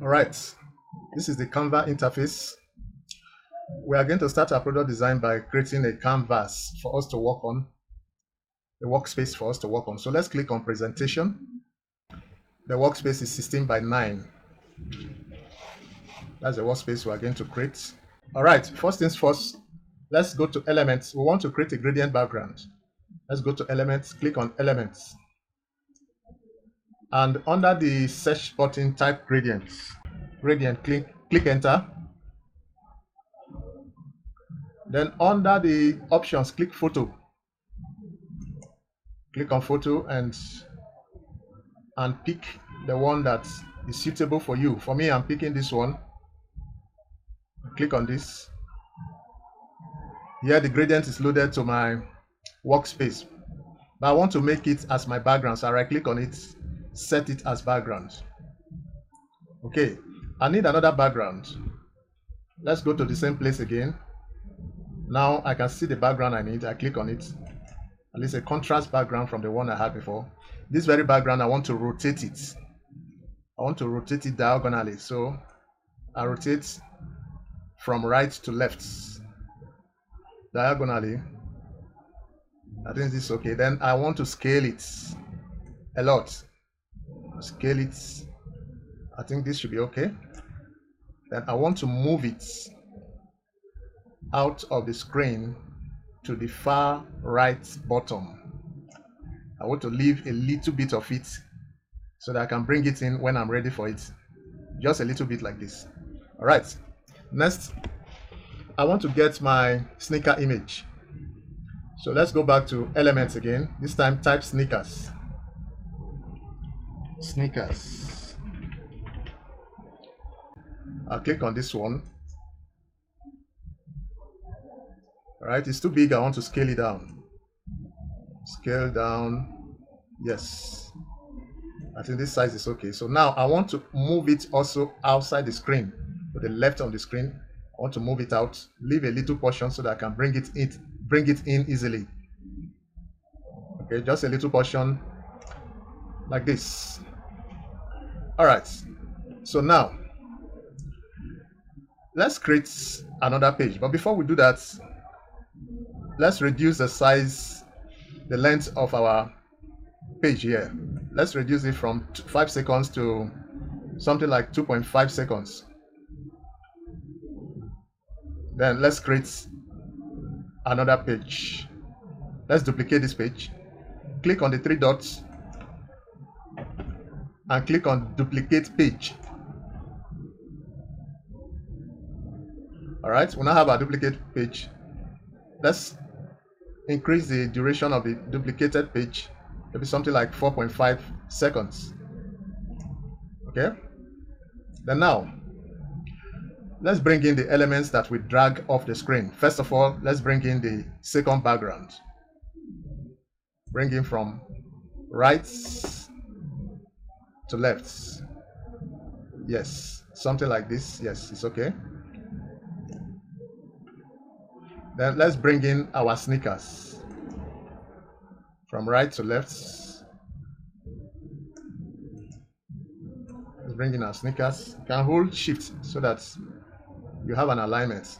All right, this is the Canva interface. We are going to start our product design by creating a canvas for us to work on, a workspace for us to work on. So let's click on presentation. The workspace is 16 by 9. That's the workspace we are going to create. All right, first things first, let's go to elements. We want to create a gradient background. Let's go to elements, click on elements. And under the search button, type gradients. Gradient, click enter. Then under the options, click photo. Click on photo and pick the one that is suitable for you. For me, I'm picking this one. Click on this. Here the gradient is loaded to my workspace, but I want to make it as my background, so I right click on it, set it as background. Okay, I need another background. Let's go to the same place again. Now I can see the background I need. I click on it. At least a contrast background from the one I had before. This very background, I want to rotate it. I want to rotate it diagonally, so I rotate from right to left diagonally. I think this is okay. Then I want to scale it a lot. Scale it. I think this should be okay. Then I want to move it out of the screen to the far right bottom. I want to leave a little bit of it so that I can bring it in when I'm ready for it. Just a little bit like this. All right. Next, I want to get my sneaker image. So let's go back to elements again. This time type sneakers. Sneakers. I'll click on this one. All right, it's too big. I want to scale it down. Scale down. Yes. I think this size is okay. So now I want to move it also outside the screen, to the left of the screen. I want to move it out, leave a little portion so that I can bring it in easily. Okay, just a little portion like this. All right. So now let's create another page. But before we do that, let's reduce the size, the length of our page here. Let's reduce it from 5 seconds to something like 2.5 seconds. Then let's create another page. Let's duplicate this page. Click on the 3 dots and click on duplicate page. All right, we now have our duplicate page. Let's increase the duration of the duplicated page, maybe something like 4.5 seconds. Okay, then now let's bring in the elements that we drag off the screen. First of all, let's bring in the second background. Bring in from right to left. Yes, something like this. Yes, it's okay. Then let's bring in our sneakers from right to left. Let's bring in our sneakers. You can hold shift so that you have an alignment.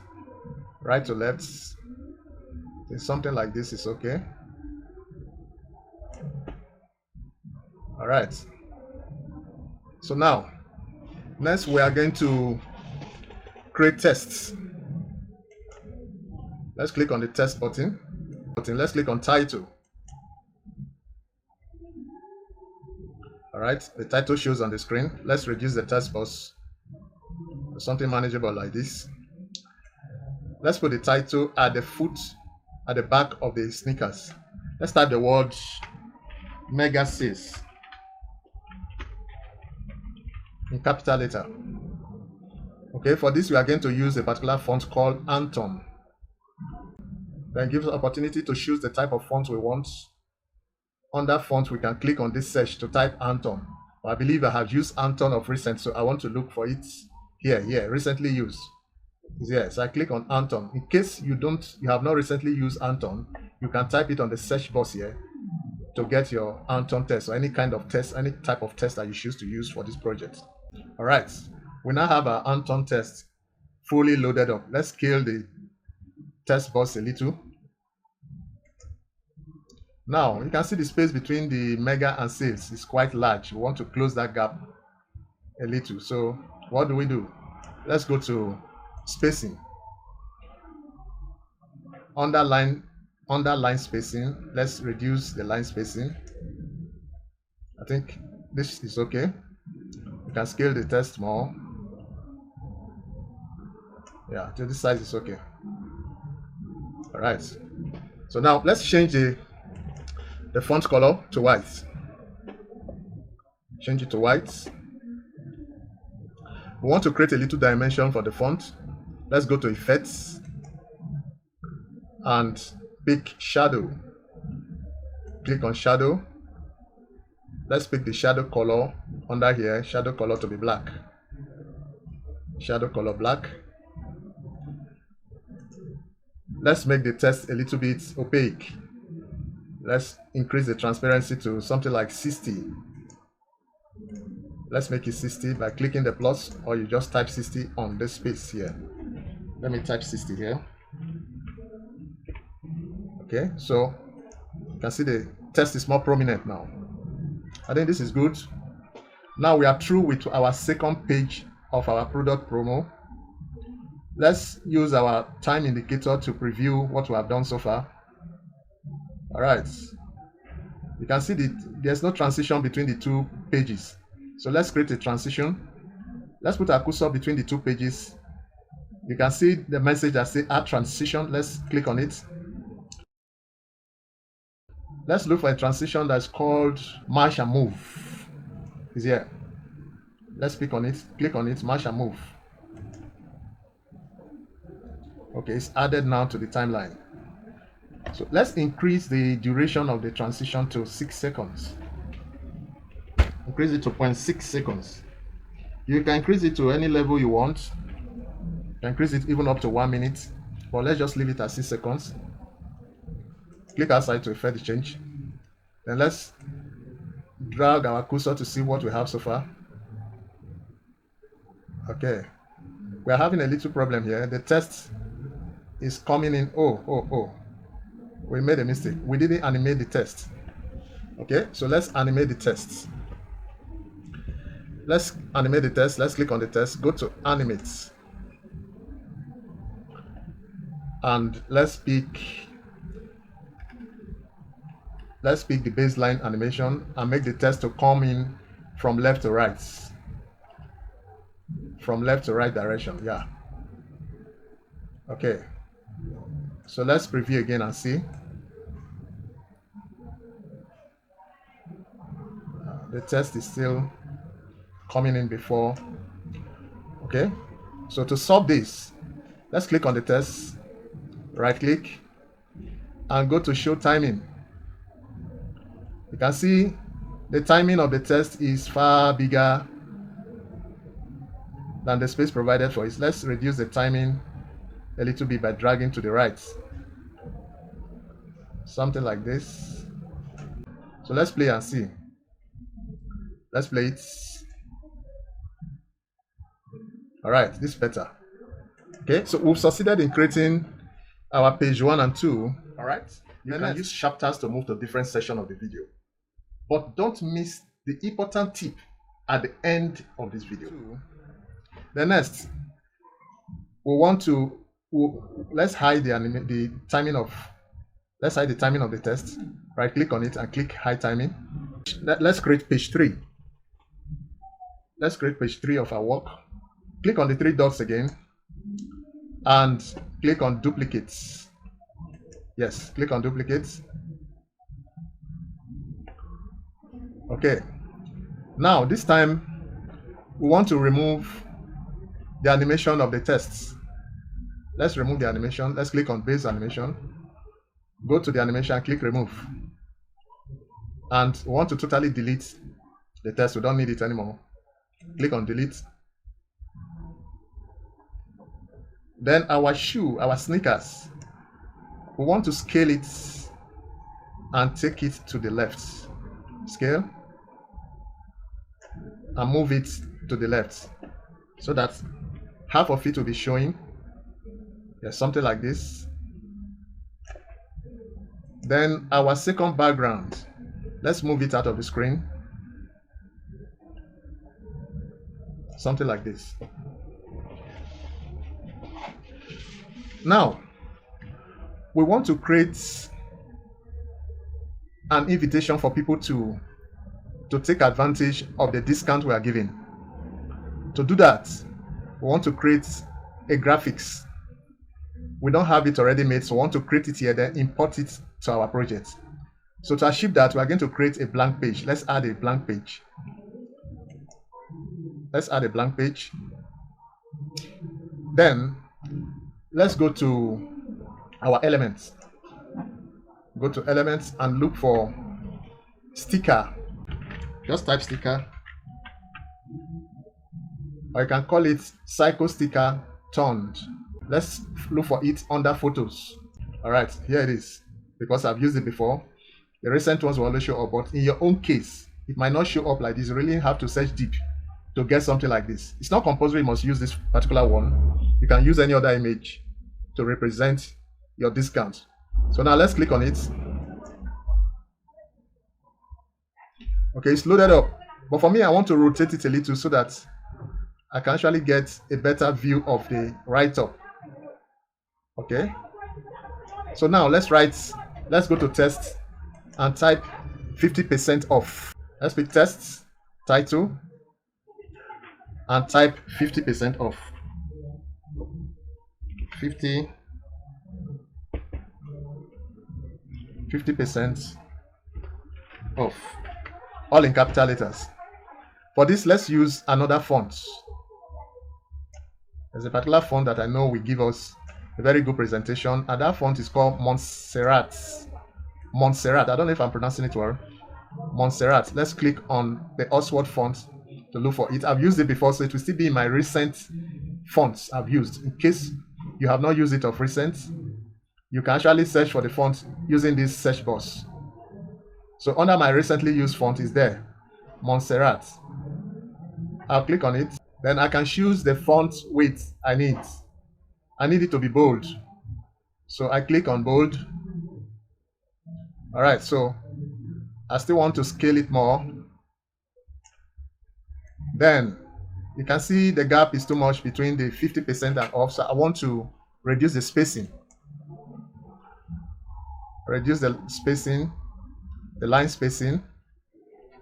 Right to left. Something like this is okay. All right. So now, next we are going to create tests. Let's click on the test button. Let's click on title. All right, the title shows on the screen. Let's reduce the text box to something manageable like this. Let's put the title at the back of the sneakers. Let's type the word mega sales in capital letter. Okay, for this we are going to use a particular font called Anton. Then gives us opportunity to choose the type of font we want. Under font, we can click on this search to type Anton. I believe I have used Anton of recent, so I want to look for it here. Recently used. Yes, I click on Anton. In case you have not recently used Anton, you can type it on the search box here to get your Anton test or any kind of test, any type of test that you choose to use for this project. All right. We now have our Anton test fully loaded up. Let's scale the test box a little. Now you can see the space between the mega and sales is quite large. We want to close that gap a little. So what do? Let's go to spacing. Underline spacing. Let's reduce the line spacing. I think this is okay. You can scale the text more. Yeah, to this size is okay. All right. So now let's change the font color to white. Change it to white. We want to create a little dimension for the font. Let's go to effects and pick shadow. Click on shadow. Let's pick the shadow color under here. Shadow color to be black. Shadow color black. Let's make the text a little bit opaque. Let's increase the transparency to something like 60. Let's make it 60 by clicking the plus, or you just type 60 on this space here. Let me type 60 here. Okay, so you can see the text is more prominent now. I think this is good. Now we are through with our second page of our product promo. Let's use our time indicator to preview what we have done so far. All right. You can see that there's no transition between the two pages. So let's create a transition. Let's put our cursor between the two pages. You can see the message that says add transition. Let's click on it. Let's look for a transition that's called march and move. Is here. Let's click on it. Click on it. March and move. Okay, it's added now to the timeline. So let's increase the duration of the transition to 6 seconds. Increase it to 0.6 seconds. You can increase it to any level you want. You can increase it even up to 1 minute. But let's just leave it at 6 seconds. Click outside to effect the change. Then let's drag our cursor to see what we have so far. Okay. We are having a little problem here. The text is coming in. Oh. We made a mistake. We didn't animate the text. Okay, so let's animate the text. Let's animate the text. Let's click on the text. Go to animate. And let's pick the baseline animation and make the text to come in from left to right. From left to right direction. Yeah. Okay. So let's preview again and see. The text is still coming in before. Okay. So to solve this, let's click on the text, right click, and go to show timing. You can see the timing of the text is far bigger than the space provided for it. Let's reduce the timing a little bit by dragging to the right. Something like this. So let's play and see. Let's play it. All right, this is better. Okay, so we've succeeded in creating our page 1 and 2. All right, you can use chapters to move to different sections of the video. But don't miss the important tip at the end of this video. The next, let's hide the timing of the text. Right click on it and click hide timing. Let's create page 3. Let's create page 3 of our work. Click on the 3 dots again and click on duplicates. Yes, click on duplicates. Okay. Now this time we want to remove the animation of the text. Let's remove the animation. Let's click on base animation. Go to the animation and click remove. And we want to totally delete the text. We don't need it anymore. Click on delete. Then our sneakers, we want to scale it and take it to the left. Scale and move it to the left. so that half of it will be showing. Yes, something like this. Then our second background, let's move it out of the screen. Something like this. Now, we want to create an invitation for people to take advantage of the discount we are giving. To do that, we want to create a graphics. We don't have it already made, so we want to create it here, then import it to our project. So to achieve that, we are going to create a blank page. Let's add a blank page. Let's add a blank page. Then let's go to our elements. Go to elements and look for sticker. Just type sticker. Or you can call it cycle sticker turned. Let's look for it under photos. All right, here it is. Because I've used it before. The recent ones will always show up, but in your own case, it might not show up like this. You really have to search deep to get something like this. It's not compulsory you must use this particular one. You can use any other image to represent your discount. So now let's click on it. Okay, it's loaded up. But for me, I want to rotate it a little so that I can actually get a better view of the write-up. Okay. So now let's go to test and type 50% off. Let's pick tests, title, and type 50% off. 50% off. All in capital letters. For this, let's use another font. There's a particular font that I know will give us a very good presentation, and that font is called Montserrat. Montserrat. I don't know if I'm pronouncing it well. Montserrat. Let's click on the Oxford font to look for it. I've used it before, so it will still be in my recent fonts I've used. In case you have not used it of recent, you can actually search for the font using this search box. So under my recently used font is there, Montserrat. I'll click on it. Then I can choose the font width I need. I need it to be bold. So I click on bold. All right, so I still want to scale it more. Then you can see the gap is too much between the 50% and off. So I want to reduce the spacing. Reduce the spacing, the line spacing.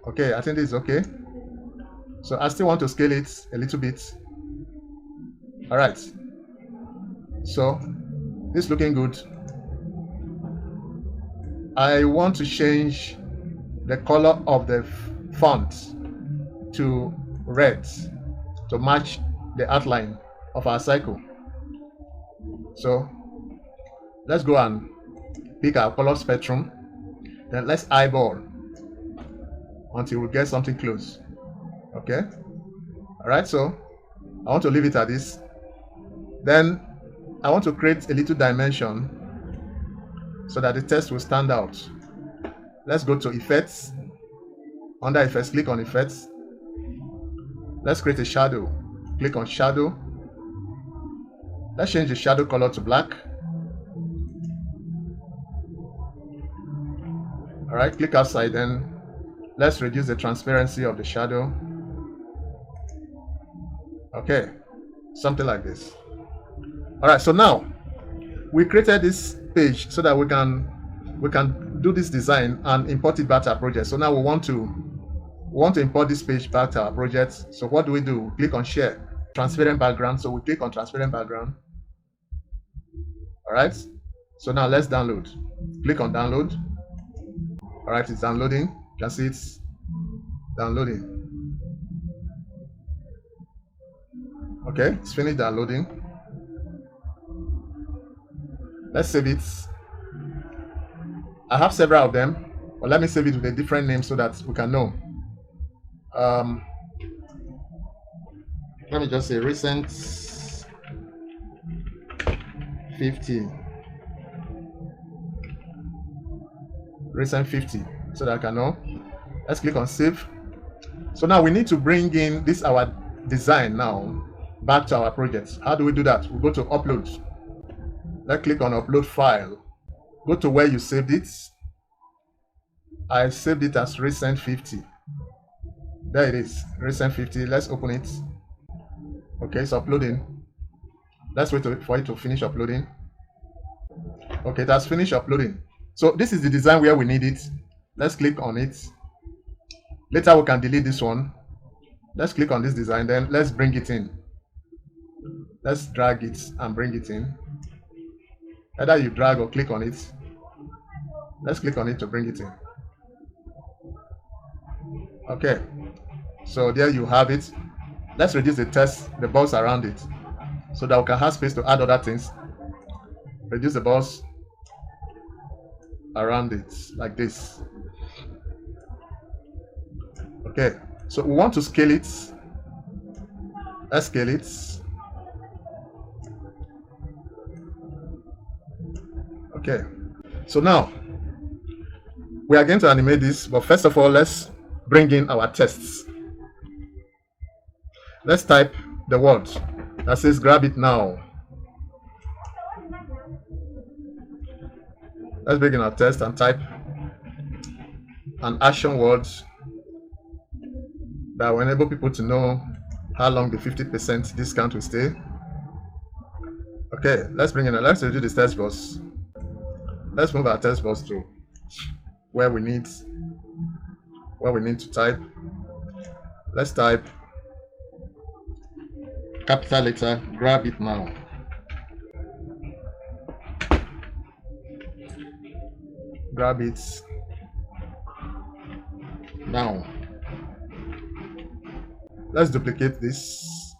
Okay, I think this is okay. So I still want to scale it a little bit. All right. So this is looking good. I want to change the color of the font to red to match the outline of our cycle. So let's go and pick our color spectrum. Then let's eyeball until we get something close. Okay. All right. So I want to leave it at this. Then I want to create a little dimension so that the text will stand out. Let's go to effects. Under effects, click on effects. Let's create a shadow. Click on shadow. Let's change the shadow color to black. All right, click outside, then let's reduce the transparency of the shadow. Okay, something like this. All right, so now we created this page so that we can do this design and import it back to our project. So now we want to import this page back to our project. So what do? Click on share, transparent background. So we click on transparent background. All right, so now let's download. Click on download. All right, it's downloading. You can see it's downloading. Okay, it's finished downloading. Let's save it. I have several of them, but let me save it with a different name so that we can know. Let me just say recent 50. Recent 50, so that I can know. Let's click on save. So now we need to bring in this our design now back to our project. How do we do that? We go to upload. Let's click on upload file. Go to where you saved it. I saved it as recent 50. There it is, recent 50. Let's open it. Okay, it's uploading. Let's wait for it to finish uploading. Okay, it has finished uploading. So this is the design where we need it. Let's click on it. Later we can delete this one. Let's click on this design, then let's bring it in. Let's drag it and bring it in. Either you drag or click on it. Let's click on it to bring it in. Okay, so there you have it. Let's reduce the box around it so that we can have space to add other things. Reduce the box around it like this. Okay, so we want to scale it. Let's scale it. Okay, so now we are going to animate this, but first of all, let's bring in our tests. Let's type the word that says grab it now. Let's bring in our test and type an action word that will enable people to know how long the 50% discount will stay. Okay, let's bring in let's redo this test box. Let's move our test box to where we need to type. Let's type capital letter, grab it now. Grab it now. Let's duplicate this.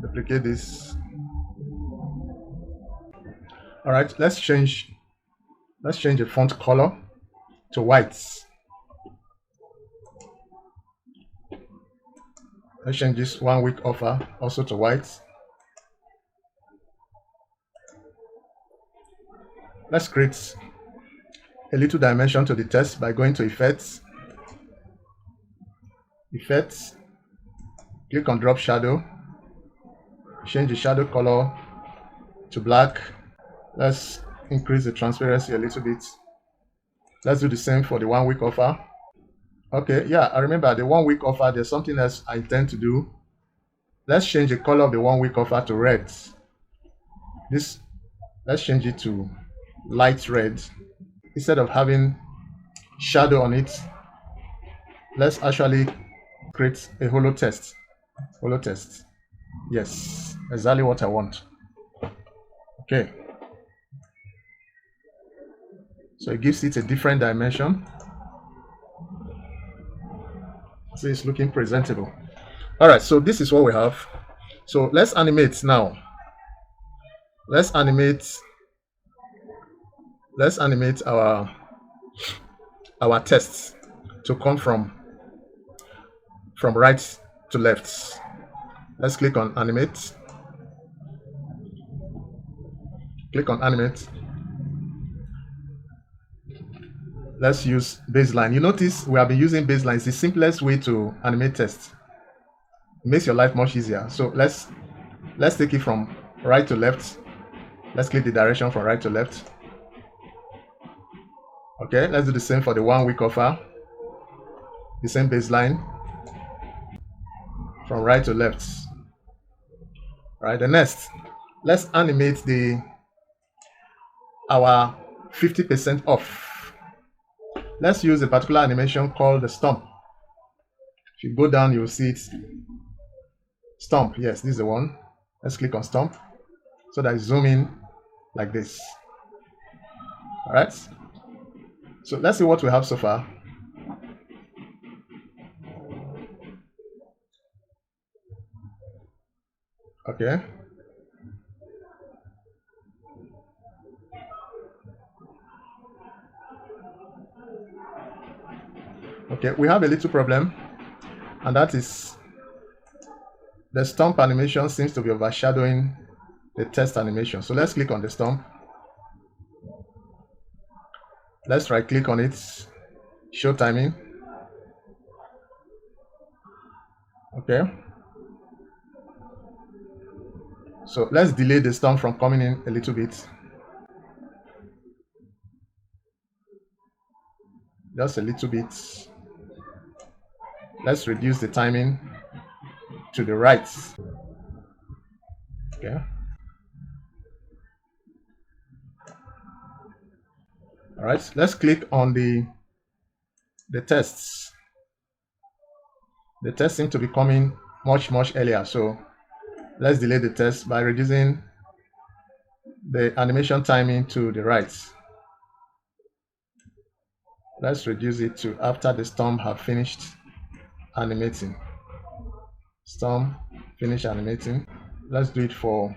Duplicate this. All right, let's change the font color to white. Let's change this 1 week offer also to white. Let's create a little dimension to the text by going to effects, click on drop shadow, change the shadow color to black. Let's increase the transparency a little bit. Let's do the same for the 1 week offer. Okay, yeah, I remember the 1 week offer. There's something else I intend to do. Let's change the color of the 1 week offer to red. Let's change it to light red. Instead of having shadow on it, let's actually create a hollow text. Yes, exactly what I want. Okay, so it gives it a different dimension. So it's looking presentable. All right, so this is what we have. So let's animate now. Let's animate our tests to come from right to left. Let's click on animate. Click on animate. Let's use baseline. You notice we have been using baseline. It's the simplest way to animate tests. It makes your life much easier. So let's take it from right to left. Let's click the direction from right to left. Okay, let's do the same for the 1 week offer. The same baseline from right to left. All right, the next, let's animate our 50% off. Let's use a particular animation called the stomp. If you go down, you'll see it. Stomp, yes, this is the one. Let's click on stomp so that I zoom in like this. All right, so let's see what we have so far. Okay, we have a little problem, and that is the stomp animation seems to be overshadowing the test animation. So let's click on the stomp. Let's right click on it, show timing. Okay, So let's delay the storm from coming in a little bit. Just a little bit. Let's reduce the timing to the right. Okay. All right. Let's click on the tests. The tests seem to be coming much earlier. So let's delay the test by reducing the animation timing to the right. Let's reduce it to after the storm have finished animating. Storm finish animating. Let's do it for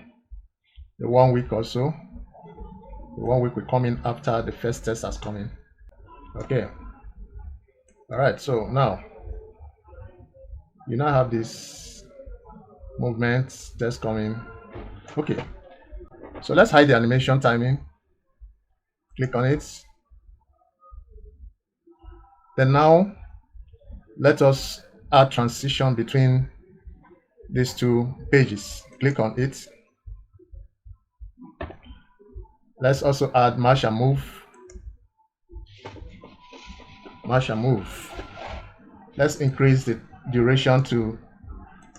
the 1 week or so. The 1 week will come in after the first test has come in. Okay. All right. So now you now have this movement test coming. Okay. So let's hide the animation timing. Click on it. Then now let us add transition between these two pages. Click on it. Let's also add mash and move. Mash and move. Let's increase the duration to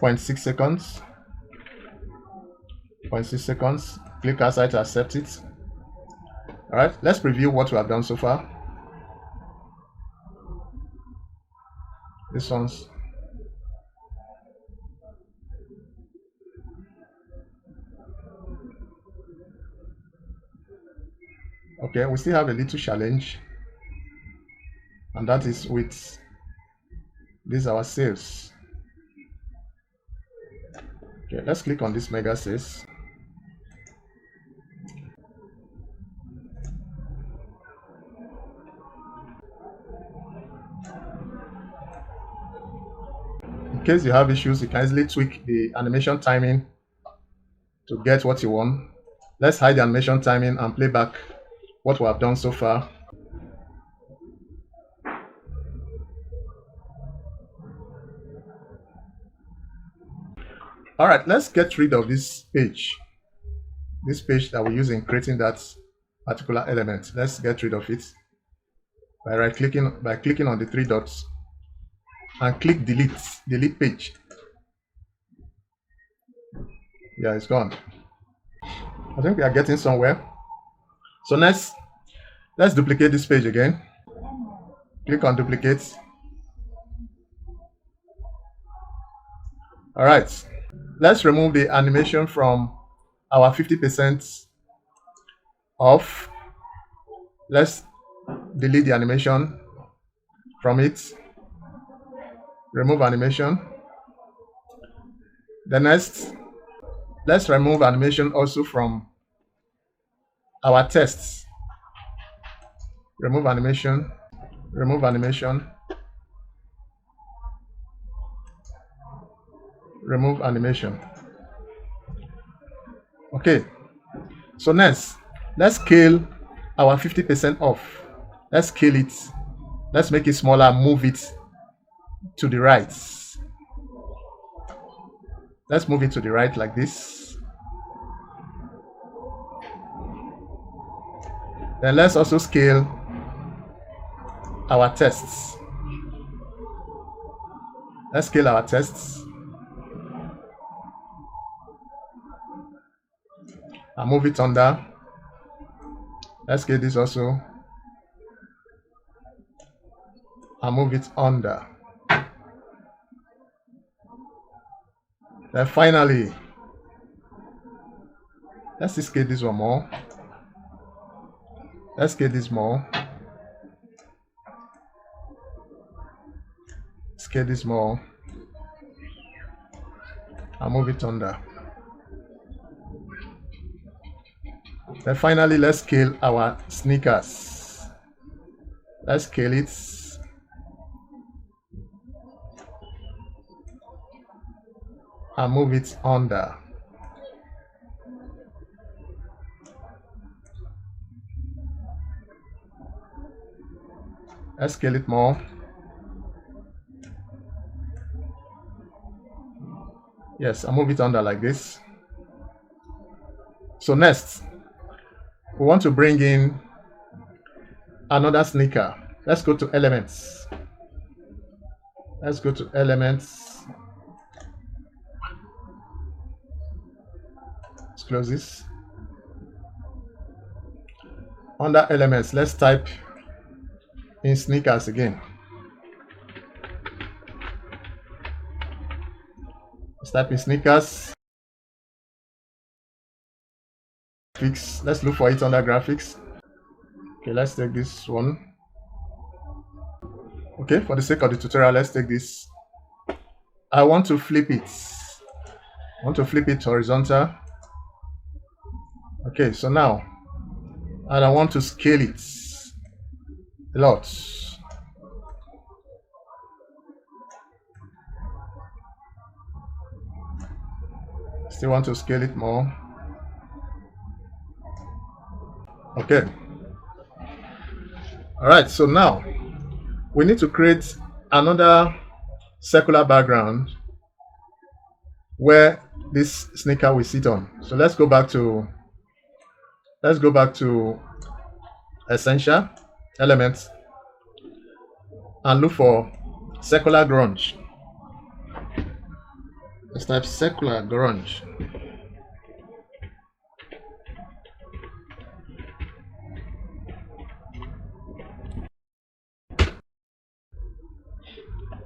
0.6 seconds. 0.6 seconds. Click outside to accept it. All right, let's preview what we have done so far. This one's okay. We still have a little challenge, and that is with this our sales. Okay, let's click on this mega sales. In case you have issues, you can easily tweak the animation timing to get what you want. Let's hide the animation timing and play back what we have done so far. All right, let's get rid of this page that we use in creating that particular element. Let's get rid of it by clicking on the three dots and click delete page. Yeah, it's gone. I think we are getting somewhere. So next, let's duplicate this page again. Click on duplicate. All right, let's remove the animation from our 50% off. Let's delete the animation from it. Remove animation. The next, let's remove animation also from our tests. Remove animation. Remove animation. Remove animation. Okay. So next, let's scale our 50% off. Let's scale it. Let's make it smaller. Move it to the right. Let's move it to the right like this. Then let's also scale our tests. Let's scale our tests and move it under. Let's scale this also and move it under. Then finally, let's scale this one more. Let's scale this more. Scale this more and move it under. Then finally, let's scale our sneakers. Let's scale it. And move it under. Let's scale it more. Yes, I'll move it under like this. So next, we want to bring in another sneaker. Let's go to elements. Let's go to elements. Let's close this. Under elements, let's type in sneakers again. Let's type in sneakers. Let's look for it under graphics. Okay, let's take this one. Okay, for the sake of the tutorial, let's take this. I want to flip it. I want to flip it horizontal. Okay, so now, and I want to scale it a lot. Still want to scale it more. Okay. All right, so now we need to create another circular background where this sneaker will sit on. So let's go back to essential elements and look for circular grunge. Let's type circular grunge.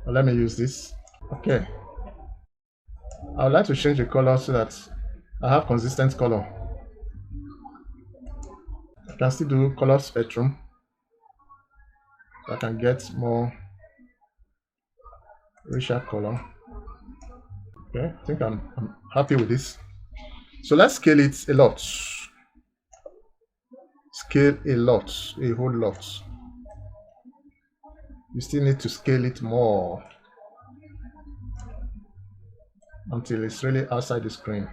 Let me use this. Okay. I would like to change the color so that I have consistent color. I can still do color spectrum. So I can get more richer color. Okay, I think I'm happy with this. So let's scale it a lot. Scale a lot, a whole lot. You still need to scale it more until it's really outside the screen.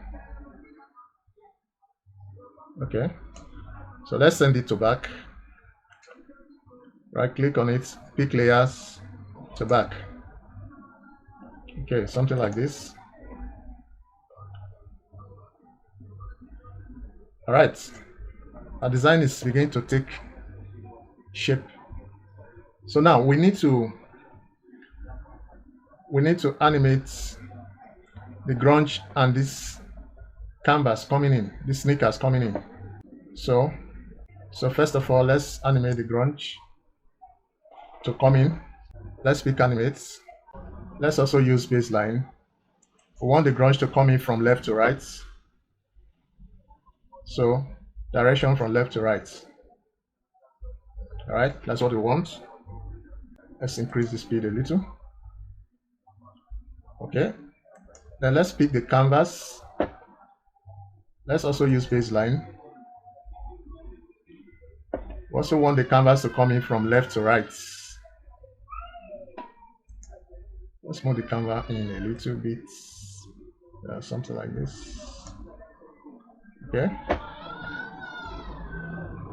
Okay, so let's send it to back. Right click on it, pick layers to back. Okay, something like this. All right, our design is beginning to take shape. So now we need to animate the grunge and this canvas coming in, these sneakers coming in. So first of all, let's animate the grunge to come in. Let's pick animate. Let's also use baseline. We want the grunge to come in from left to right. So direction from left to right. All right, that's what we want. Let's increase the speed a little. Okay, then let's pick the canvas. Let's also use baseline. We also want the canvas to come in from left to right. Let's move the canvas in a little bit. Something like this. Okay.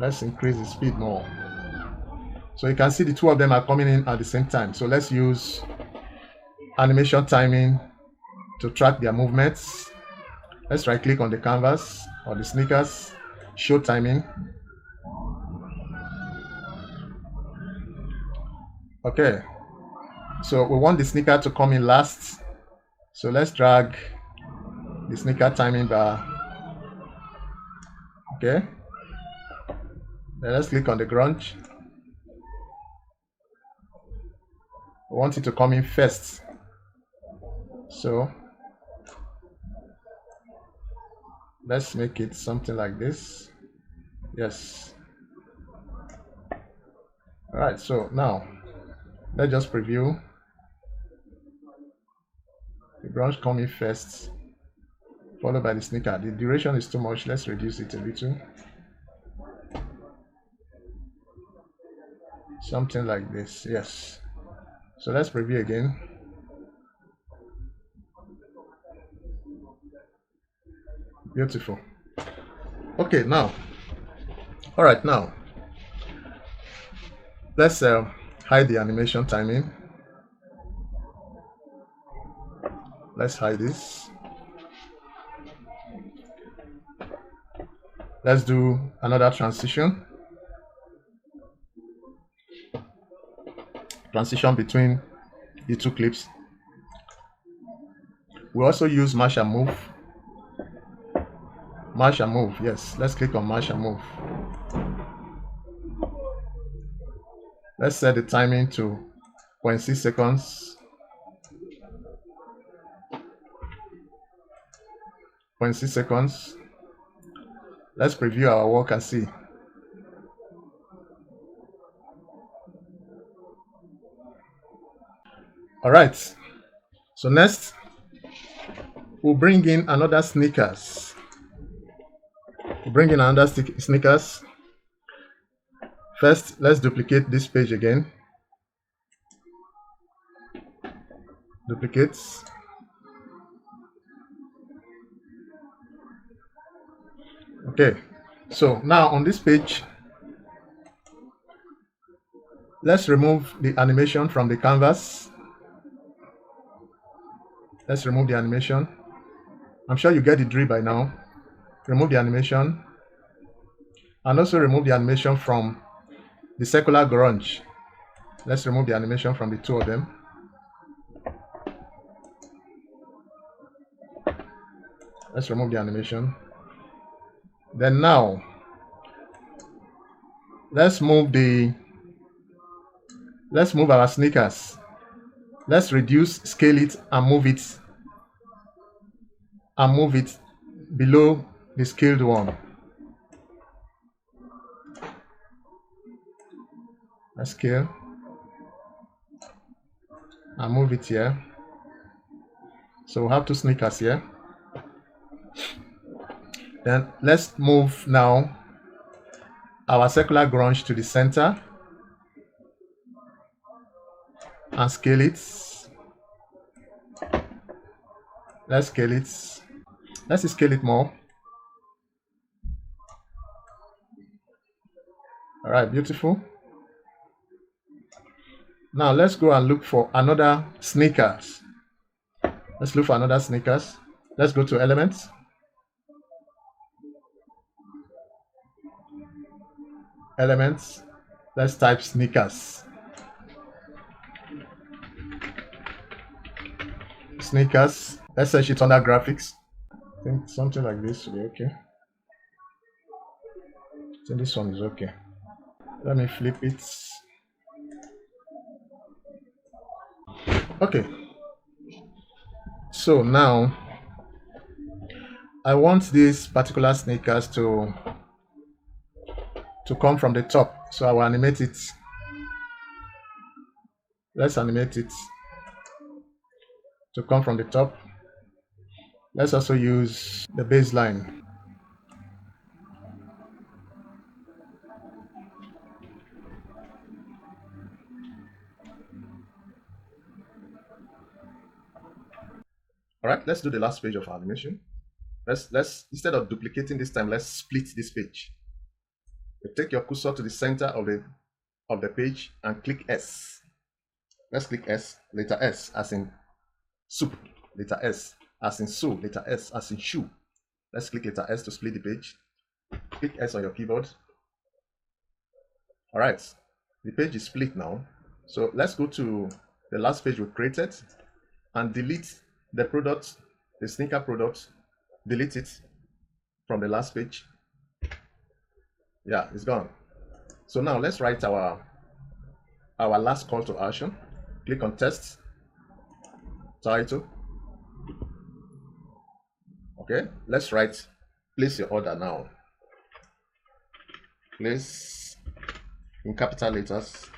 Let's increase the speed more. So you can see the two of them are coming in at the same time. So let's use animation timing to track their movements. Let's right click on the canvas or the sneakers, show timing. Okay, so we want the sneaker to come in last. So let's drag the sneaker timing bar. Okay, then let's click on the grunge. We want it to come in first. So let's make it something like this. Yes. All right, so now let's just preview. The grunge coming first, followed by the sneaker. The duration is too much. Let's reduce it a little. Something like this. Yes. So let's preview again. Beautiful. Okay, now. All right, now. Let's hide the animation timing. Let's hide this. Let's do another transition between the two clips. We also use mash and move. Mash and move, yes. Let's click on mash and move. Let's set the timing to 0.6 seconds. 0.6 seconds. Let's preview our work and see. All right. So next, we'll bring in another sneakers. Sneakers. First, let's duplicate this page again. Duplicates. Okay. So now on this page, let's remove the animation from the canvas. Let's remove the animation. I'm sure you get the drill by now. Remove the animation. And also remove the animation from the circular grunge. Let's remove the animation from the two of them. Let's remove the animation. Then now, let's move our sneakers. Let's reduce, scale it, and move it below the scaled one. Let's scale and move it here. So we have two sneakers here. Then let's move now our circular grunge to the center and scale it. Let's scale it. Let's scale it more. All right, beautiful. Now let's go and look for another sneakers. Let's look for another sneakers. Let's go to elements. Elements. Let's type sneakers. Sneakers. Let's search it under graphics. I think something like this will be okay. I think this one is okay. Let me flip it. Okay. So now I want these particular sneakers to come from the top. So I will animate it. Let's animate it to come from the top. Let's also use the baseline. All right, let's do the last page of our animation. Let's instead of duplicating this time, let's split this page. You take your cursor to the center of the page and click S. Let's click S, letter S as in soup, letter S as in so, letter S as in shoe. Let's click letter S to split the page. Click S on your keyboard. All right, the page is split now. So let's go to the last page we created and delete the product, the sneaker product, delete it from the last page. Yeah, it's gone. So now let's write our last call to action. Click on text, title. Okay, let's write place your order now. Place in capital letters.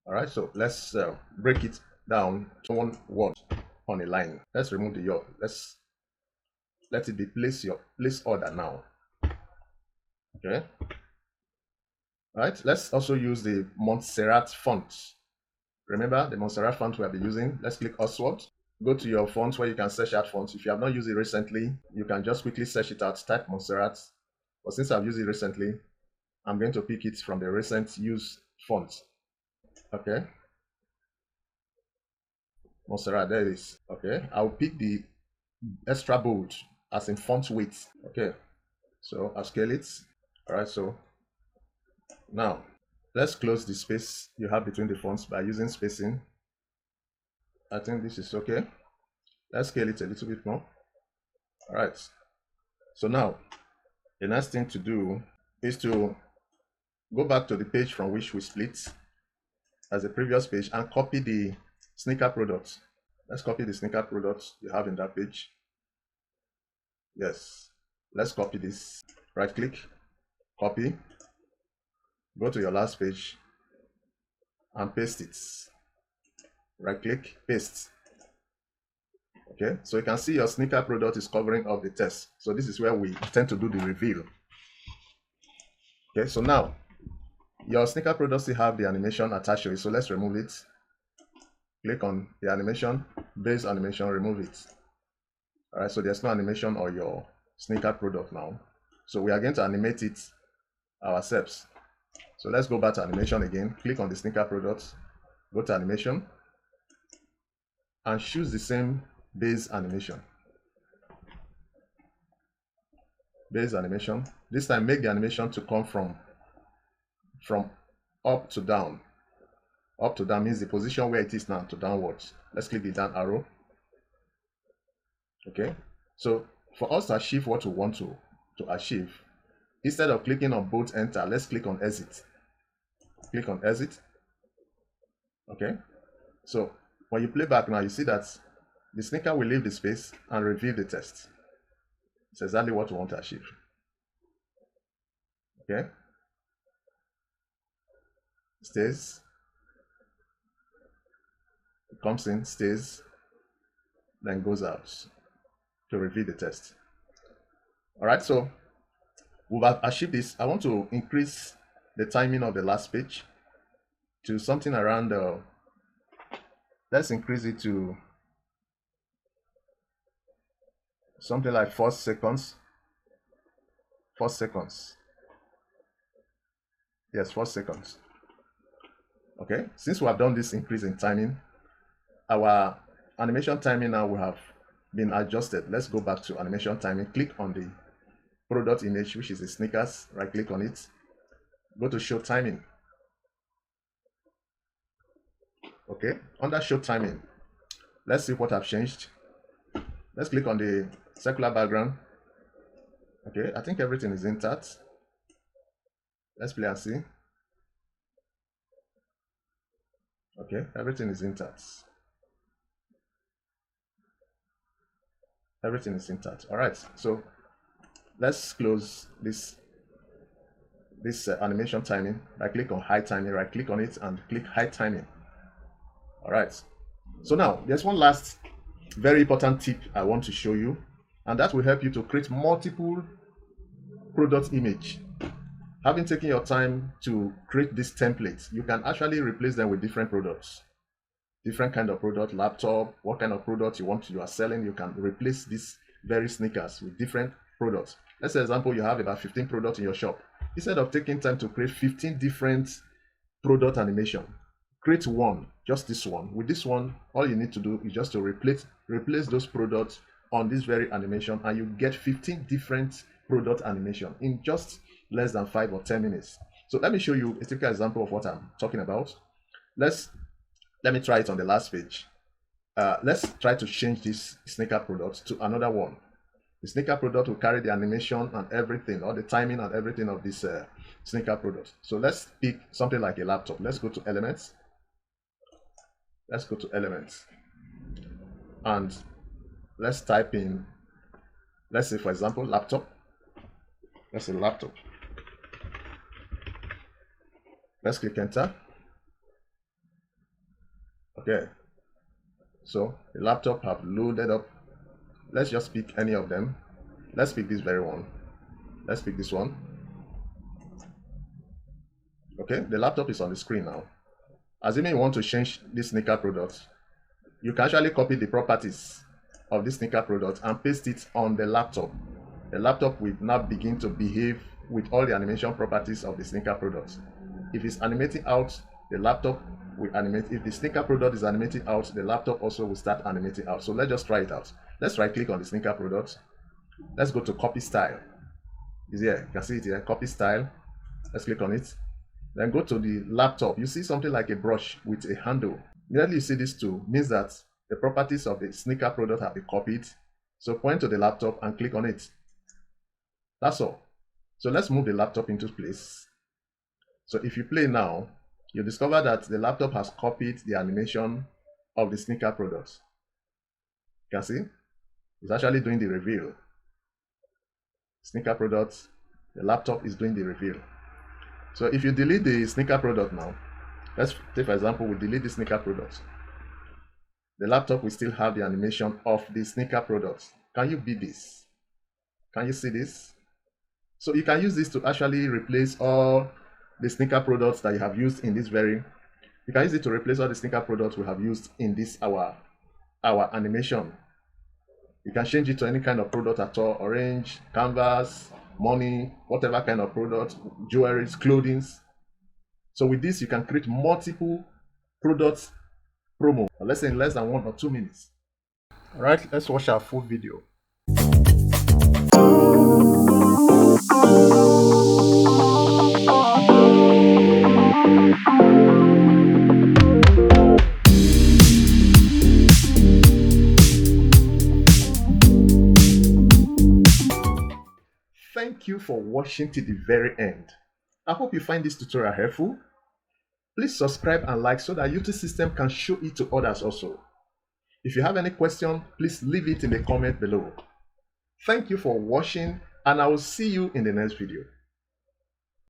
All right, so let's break it down to one word on a line. Let's remove the your. Let's let it be place order now. Okay. All right, let's also use the Montserrat font. Remember the Montserrat font we have been using. Let's click Oswald. Go to your font where you can search out fonts. If you have not used it recently, you can just quickly search it out, type Montserrat. But since I've used it recently, I'm going to pick it from the recent use font. Okay. Montserrat, there it is. Okay, I'll pick the extra bold as in font weight. Okay, so I'll scale it. All right, so now let's close the space you have between the fonts by using spacing. I think this is okay. Let's scale it a little bit more. All right, so now the next thing to do is to go back to the page from which we split as the previous page and copy the sneaker products. Let's copy the sneaker products you have in that page. Yes, let's copy this. Right click, copy, go to your last page and paste it. Right click, paste. Okay, so you can see your sneaker product is covering up the text. So this is where we tend to do the reveal. Okay, so now your sneaker product still have the animation attached to it. So let's remove it. Click on the animation, base animation, remove it. All right, so there's no animation on your sneaker product now. So we are going to animate it ourselves. So let's go back to animation again. Click on the sneaker product, go to animation, and choose the same base animation. Base animation. This time make the animation to come from up to down. Up to down means the position where it is now to downwards. Let's click the down arrow. Okay, so for us to achieve what we want to achieve, instead of clicking on both enter, let's click on exit. Click on exit. Okay, so when you play back now, you see that the sneaker will leave the space and reveal the text. It's exactly what we want to achieve. Okay, stays, it comes in, stays, then goes out to reveal the text. All right, so we've achieved this. I want to increase the timing of the last page to something around let's increase it to something like 4 seconds. 4 seconds. Yes, 4 seconds. Okay, since we have done this increase in timing, our animation timing now will have been adjusted. Let's go back to animation timing. Click on the product image, which is the sneakers. Right click on it. Go to show timing. Okay, under show timing, let's see what I've changed. Let's click on the circular background. Okay, I think everything is intact. Let's play and see. Okay, everything is intact. Everything is intact. All right, so let's close this animation timing by click on hide timing. Right click on it and click hide timing. All right, so now there's one last very important tip I want to show you, and that will help you to create multiple product image. Having taken your time to create this template, you can actually replace them with different products, different kind of product, laptop, what kind of product you are selling. You can replace these very sneakers with different products. Let's say, example, you have about 15 products in your shop. Instead of taking time to create 15 different product animation, create one, just this one. With this one, all you need to do is just to replace those products on this very animation, and you get 15 different product animation in just less than 5 or 10 minutes. So let me show you a typical example of what I'm talking about. Let me try it on the last page. Let's try to change this sneaker product to another one. The sneaker product will carry the animation and everything, or the timing and everything of this sneaker product. So let's pick something like a laptop. Let's go to elements. Let's go to elements. And let's type in, let's say, for example, laptop. Let's say laptop. Let's click enter. Okay, so the laptop have loaded up. Let's just pick any of them. Let's pick this very one. Let's pick this one. Okay, the laptop is on the screen now. Assuming you want to change this sneaker product, you can actually copy the properties of this sneaker product and paste it on the laptop. The laptop will now begin to behave with all the animation properties of the sneaker product. If it's animating out, the laptop will animate. If the sneaker product is animating out, the laptop also will start animating out. So let's just try it out. Let's right click on the sneaker product. Let's go to copy style. Is here, you can see it here, copy style. Let's click on it. Then go to the laptop. You see something like a brush with a handle. Immediately you see this tool, means that the properties of the sneaker product have been copied. So point to the laptop and click on it. That's all. So let's move the laptop into place. So if you play now, you discover that the laptop has copied the animation of the sneaker products. You can see it's actually doing the reveal. Sneaker products, the laptop is doing the reveal. So if you delete the sneaker product now, let's take for example, we delete the sneaker products. The laptop will still have the animation of the sneaker products. Can you beat this? Can you see this? So you can use this to actually replace all the sneaker products that you have used in this you can use it to replace all the sneaker products we have used in this our animation. You can change it to any kind of product at all, orange, canvas, money, whatever kind of product, jewelry, clothing. So with this, you can create multiple products promo, let's say in less than 1 or 2 minutes. All right, let's watch our full video. Thank you for watching till the very end. I hope you find this tutorial helpful. Please subscribe and like so that YouTube system can show it to others also. If you have any question, please leave it in the comment below. Thank you for watching, and I will see you in the next video.